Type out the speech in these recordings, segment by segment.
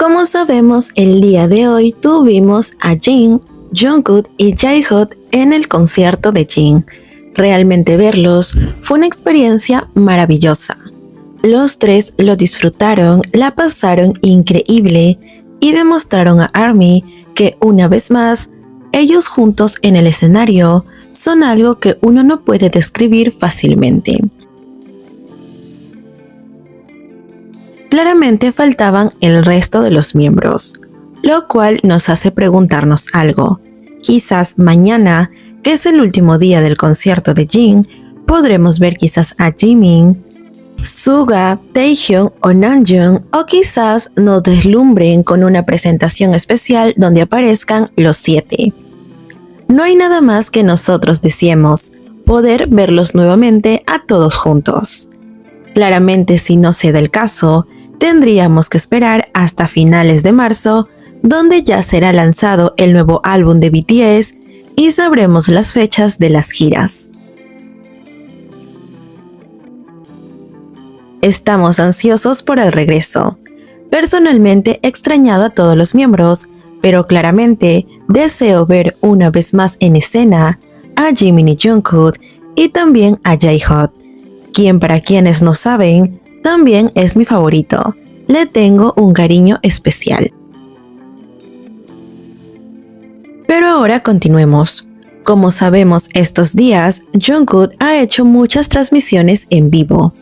Como sabemos, el día de hoy tuvimos a Jin, Jungkook y J-Hope en el concierto de Jin. Realmente verlos fue una experiencia maravillosa. Los tres lo disfrutaron, la pasaron increíble y demostraron a ARMY que una vez más, ellos juntos en el escenario son algo que uno no puede describir fácilmente. Claramente faltaban el resto de los miembros, lo cual nos hace preguntarnos algo. Quizás mañana, que es el último día del concierto de Jin, podremos ver quizás a Jimin, Suga, Taehyung o Namjoon, o quizás nos deslumbren con una presentación especial donde aparezcan los 7. No hay nada más que nosotros deseemos, poder verlos nuevamente a todos juntos. Claramente, si no se da el caso, tendríamos que esperar hasta finales de marzo, donde ya será lanzado el nuevo álbum de BTS y sabremos las fechas de las giras. Estamos ansiosos por el regreso. Personalmente he extrañado a todos los miembros, pero claramente deseo ver una vez más en escena a Jimin y Jungkook y también a J-Hope, quien para quienes no saben, también es mi favorito. Le tengo un cariño especial. Pero ahora continuemos. Como sabemos, estos días Jungkook ha hecho muchas transmisiones en vivo,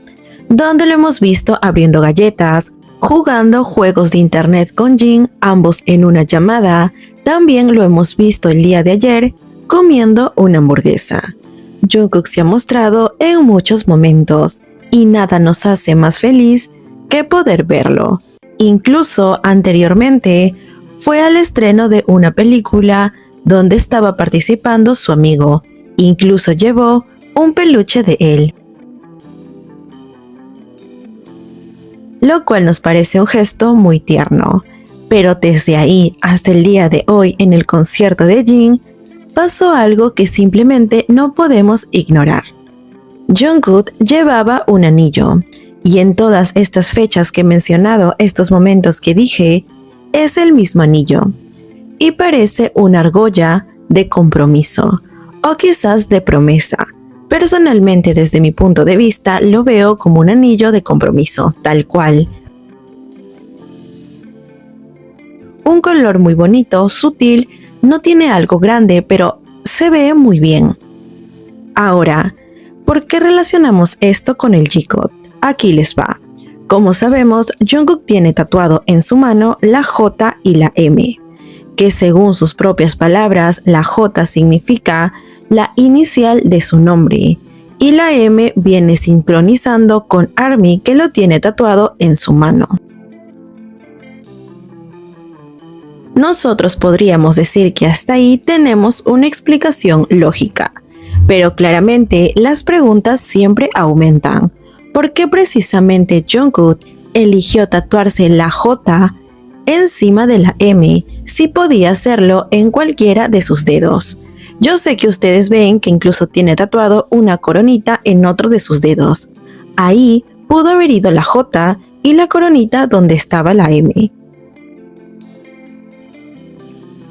donde lo hemos visto abriendo galletas, jugando juegos de internet con Jin, ambos en una llamada. También lo hemos visto el día de ayer comiendo una hamburguesa. Jungkook se ha mostrado en muchos momentos y nada nos hace más feliz que poder verlo. Incluso anteriormente fue al estreno de una película donde estaba participando su amigo. Incluso llevó un peluche de él, lo cual nos parece un gesto muy tierno. Pero desde ahí hasta el día de hoy en el concierto de Jin, pasó algo que simplemente no podemos ignorar. Jungkook llevaba un anillo, y en todas estas fechas que he mencionado, estos momentos que dije, es el mismo anillo, y parece una argolla de compromiso, o quizás de promesa. Personalmente, desde mi punto de vista, lo veo como un anillo de compromiso, tal cual. Un color muy bonito, sutil, no tiene algo grande, pero se ve muy bien. Ahora, ¿por qué relacionamos esto con el J-Hope? Aquí les va. Como sabemos, Jungkook tiene tatuado en su mano la J y la M, que según sus propias palabras, la J significa la inicial de su nombre, y la M viene sincronizando con ARMY, que lo tiene tatuado en su mano. Nosotros podríamos decir que hasta ahí tenemos una explicación lógica, pero claramente las preguntas siempre aumentan. ¿Por qué precisamente Jungkook eligió tatuarse la J encima de la M si podía hacerlo en cualquiera de sus dedos? Yo sé que ustedes ven que incluso tiene tatuado una coronita en otro de sus dedos. Ahí pudo haber ido la J y la coronita donde estaba la M.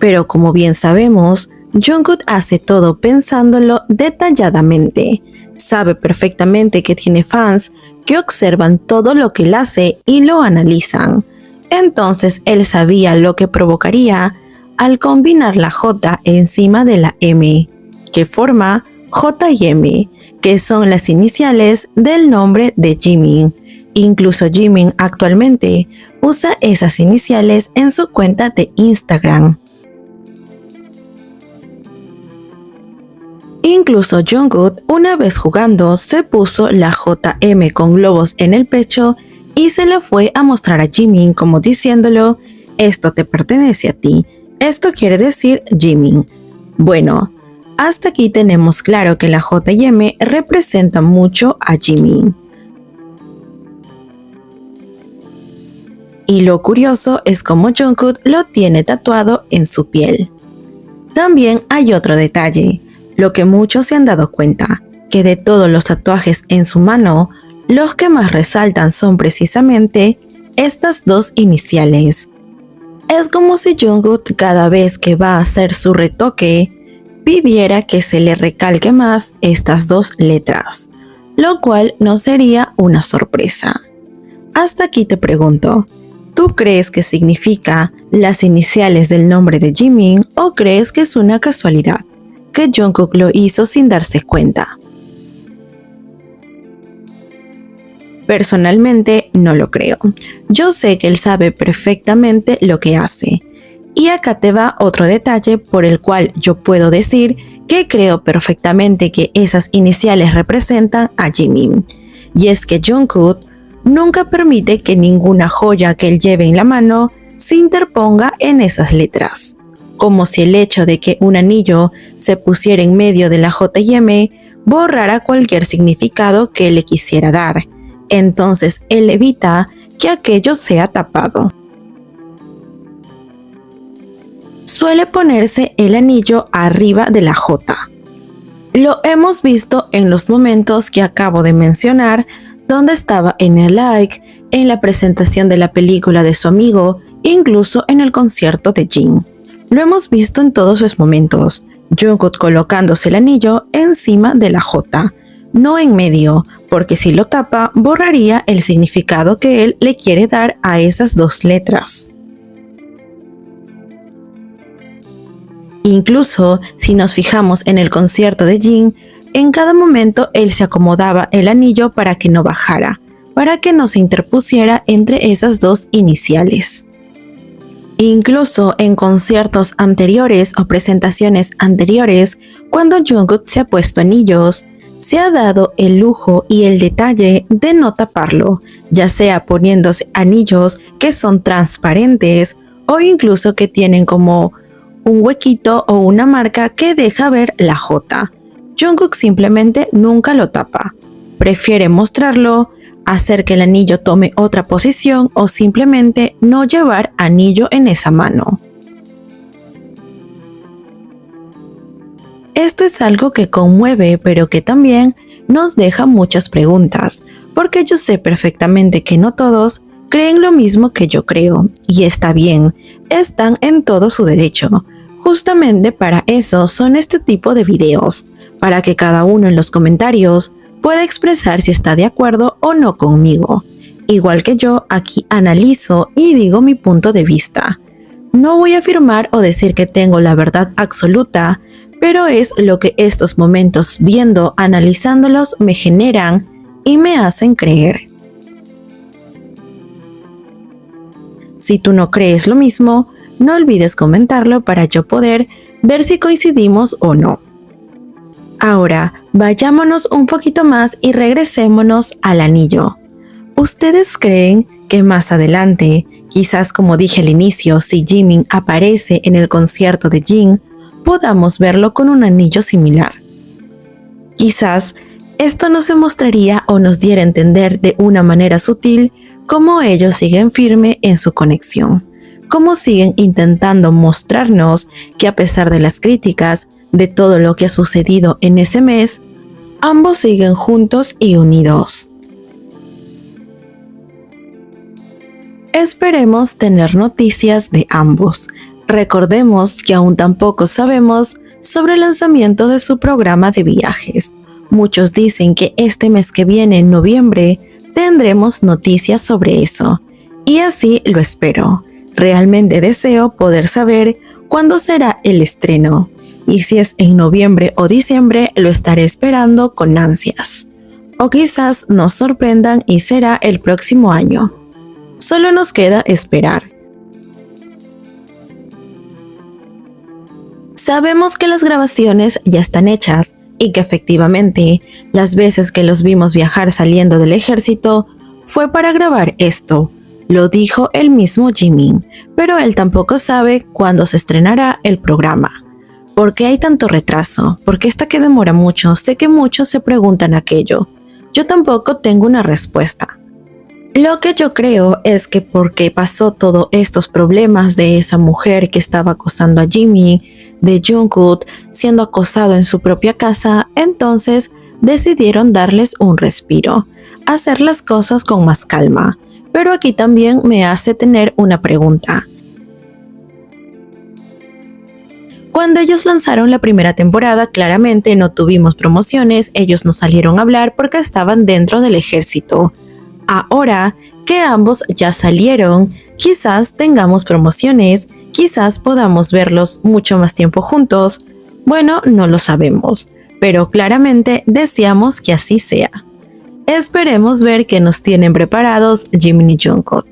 Pero como bien sabemos, Jungkook hace todo pensándolo detalladamente. Sabe perfectamente que tiene fans que observan todo lo que él hace y lo analizan. Entonces él sabía lo que provocaría al combinar la J encima de la M, que forma J y M, que son las iniciales del nombre de Jimin. Incluso Jimin actualmente usa esas iniciales en su cuenta de Instagram. Incluso Jungkook, una vez jugando, se puso la JM con globos en el pecho y se la fue a mostrar a Jimin como diciéndolo: esto te pertenece a ti, esto quiere decir Jimin. Bueno, hasta aquí tenemos claro que la J y M representan mucho a Jimin. Y lo curioso es cómo Jungkook lo tiene tatuado en su piel. También hay otro detalle. Lo que muchos se han dado cuenta, que de todos los tatuajes en su mano, los que más resaltan son precisamente estas dos iniciales. Es como si Jungkook cada vez que va a hacer su retoque pidiera que se le recalque más estas dos letras, lo cual no sería una sorpresa. Hasta aquí te pregunto, ¿tú crees que significa las iniciales del nombre de Jimin o crees que es una casualidad, que Jungkook lo hizo sin darse cuenta? Personalmente no lo creo. Yo sé que él sabe perfectamente lo que hace. Y acá te va otro detalle por el cual yo puedo decir que creo perfectamente que esas iniciales representan a Jimin. Y es que Jungkook nunca permite que ninguna joya que él lleve en la mano se interponga en esas letras. Como si el hecho de que un anillo se pusiera en medio de la J&M borrara cualquier significado que le quisiera dar. Entonces él evita que aquello sea tapado. Suele ponerse el anillo arriba de la J. Lo hemos visto en los momentos que acabo de mencionar, donde estaba en el like, en la presentación de la película de su amigo, incluso en el concierto de Jin. Lo hemos visto en todos sus momentos, Jungkook colocándose el anillo encima de la J, no en medio, porque si lo tapa borraría el significado que él le quiere dar a esas dos letras. Incluso si nos fijamos en el concierto de Jin, en cada momento él se acomodaba el anillo para que no bajara, para que no se interpusiera entre esas dos iniciales. Incluso en conciertos anteriores o presentaciones anteriores, cuando Jungkook se ha puesto anillos, se ha dado el lujo y el detalle de no taparlo, ya sea poniéndose anillos que son transparentes o incluso que tienen como un huequito o una marca que deja ver la J. Jungkook simplemente nunca lo tapa. Prefiere mostrarlo, hacer que el anillo tome otra posición o simplemente no llevar anillo en esa mano. Esto es algo que conmueve, pero que también nos deja muchas preguntas, porque yo sé perfectamente que no todos creen lo mismo que yo creo, y está bien, están en todo su derecho. Justamente para eso son este tipo de videos, para que cada uno en los comentarios pueda expresar si está de acuerdo o no conmigo. Igual que yo aquí analizo y digo mi punto de vista. No voy a afirmar o decir que tengo la verdad absoluta, pero es lo que estos momentos viendo, analizándolos me generan y me hacen creer. Si tú no crees lo mismo, no olvides comentarlo para yo poder ver si coincidimos o no. Ahora, vayámonos un poquito más y regresémonos al anillo. ¿Ustedes creen que más adelante, quizás como dije al inicio, si Jimin aparece en el concierto de Jin, podamos verlo con un anillo similar? Quizás esto no se mostraría o nos diera a entender de una manera sutil cómo ellos siguen firme en su conexión, cómo siguen intentando mostrarnos que a pesar de las críticas, de todo lo que ha sucedido en ese mes, ambos siguen juntos y unidos. Esperemos tener noticias de ambos. Recordemos que aún tampoco sabemos sobre el lanzamiento de su programa de viajes. Muchos dicen que este mes que viene, en noviembre, tendremos noticias sobre eso. Y así lo espero. Realmente deseo poder saber cuándo será el estreno. Y si es en noviembre o diciembre, lo estaré esperando con ansias. O quizás nos sorprendan y será el próximo año. Solo nos queda esperar. Sabemos que las grabaciones ya están hechas y que efectivamente las veces que los vimos viajar saliendo del ejército fue para grabar esto. Lo dijo el mismo Jimin, pero él tampoco sabe cuándo se estrenará el programa. ¿Por qué hay tanto retraso? ¿Por qué está que demora mucho? Sé que muchos se preguntan aquello. Yo tampoco tengo una respuesta. Lo que yo creo es que porque pasó todos estos problemas de esa mujer que estaba acosando a Jimin, de Jungkook siendo acosado en su propia casa, entonces decidieron darles un respiro, hacer las cosas con más calma. Pero aquí también me hace tener una pregunta. Cuando ellos lanzaron la primera temporada, claramente no tuvimos promociones, ellos no salieron a hablar porque estaban dentro del ejército. Ahora que ambos ya salieron, quizás tengamos promociones, quizás podamos verlos mucho más tiempo juntos. Bueno, no lo sabemos, pero claramente deseamos que así sea. Esperemos ver qué nos tienen preparados Jimin y Jungkook.